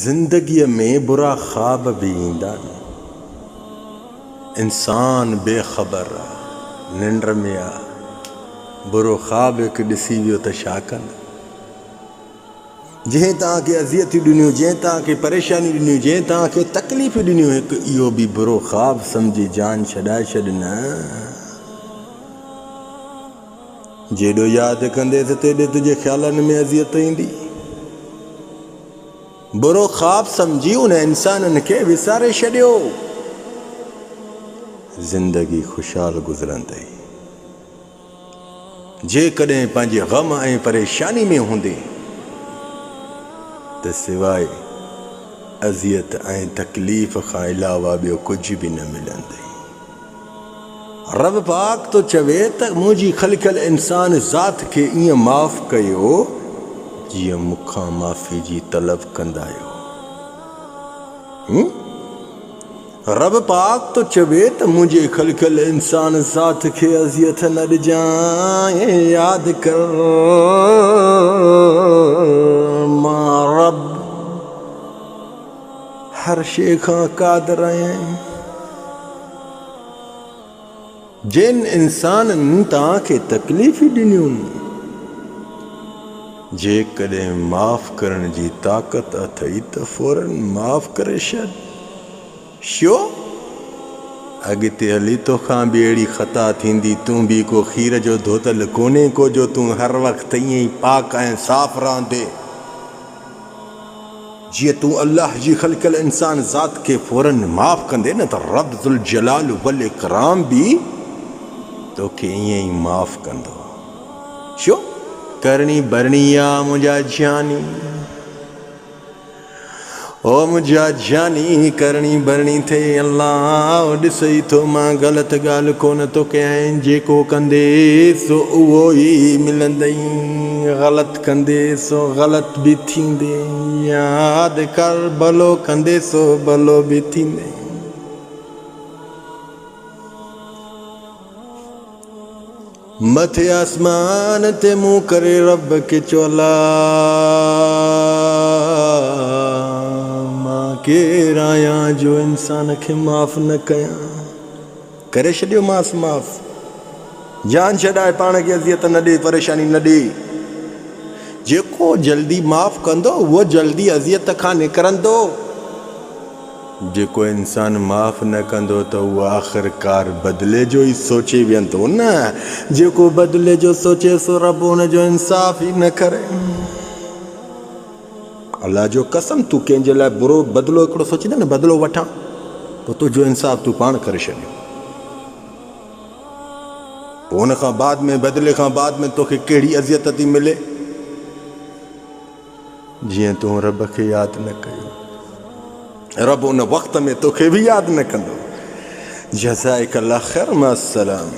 जिंदगी में बुरा ख्वाब भी ईंदा इंसान बेखबर निंड में आ बुरो ख्वाब एक ॾिसी वियो त छा कंदा। जंहिं तव्हांखे अज़ियतूं ॾिनियूं, जंहिं तव्हांखे परेशानियूं ॾिनियूं, जंहिं तव्हांखे तकलीफ़ूं ॾिनियूं, हिकु इहो बि बुरो ख्वाब सम्झी जान छॾाए छॾ न। जेॾो यादि कंदेसि तेॾे तुंहिंजे ख़्यालनि में अज़ियत ईंदी। बुरो ख्वाब सम्झी उन इंसाननि खे विसारे छॾियो। ज़िंदगी ख़ुशहाल गुज़रंदई। जेकॾहिं पंहिंजे ग़म ऐं परेशानी में हूंदे त सिवाइ अज़ियत ऐं तकलीफ़ खां अलावा ॿियो कुझु बि न मिलंदई। रब पाक तो चवे त मुंहिंजी ख़लक़ल इंसान ज़ात खे ईअं माफ़ कयो जीअं मूंखां माफ़ी जी तलब कंदा आहियो। रब पाक तो चवे त मुंहिंजे ख़लक़ल इंसान ज़ात खे अज़ियत न ॾिजांइ। यादि कर मां रब हर शइ खां क़ादिर आहियां। जिन इंसाननि तव्हांखे तकलीफ़ूं ॾिनियूं, जेकॾहिं माफ़ करण जी ताक़त अथई त फ़ौरन माफ़ करे छॾ। छो अॻिते हली तोखां बि अहिड़ी ख़ता थींदी। तूं बि को खीर जो धोतल कोन्हे को जो तूं हर वक़्तु ईअं ई पाक ऐं साफ़ रहंदे। जीअं तूं अल्लाह जी ख़लक़ल इंसान ज़ात खे फ़ौरन माफ़ कंदे न त रब ज़ुल जलाल वल इकराम बि तोखे ईअं ई माफ़ कंदो। छो करणी भरणी आ मुंहिंजा जानी, ओ मुंहिंजा जानी करणी भरणी थे अल्लाह ॾिसई थो मां ग़लति ॻाल्हि कोन थो कयां। जेको कंदे सो उहो ई मिलंदई, ग़लति कंदे सो ग़लति बि थींदे। यादि कर भलो कंदे सो भलो बि थींदे। मथे आसमान ते मुंहुं करे रब खे चओ केरु आहियां जो इंसान खे माफ़ न कयां। करे छॾियो मांस माफ़। जान छॾाए पाण खे अज़ियत न ॾे, परेशानी न ॾे। जेको जल्दी माफ़ कंदो उहो जल्दी अज़ियत खां निकिरंदो। जेको इंसान माफ़ न कंदो त उहो आख़िरकार बदिले जो ई सोचे वेहंदो न। जेको बदिले जो सोचे सो रब हुन जो इंसाफ़ ई न करे। अल्लाह जो कसम तूं कंहिंजे लाइ बुरो बदिलो हिकिड़ो सोचींदा न, बदिलो वठां, पोइ तुंहिंजो इंसाफ़ तूं पाण करे छॾियो। पोइ हुन खां बाद में बदिले खां बाद में तोखे कहिड़ी अज़ियत थी मिले। जीअं तूं रब खे यादि न कयो, रब उन वक़्त में तोखे बि यादि न कंदो। जज़ाइक अल्लाह ख़ैर। मां सलाम।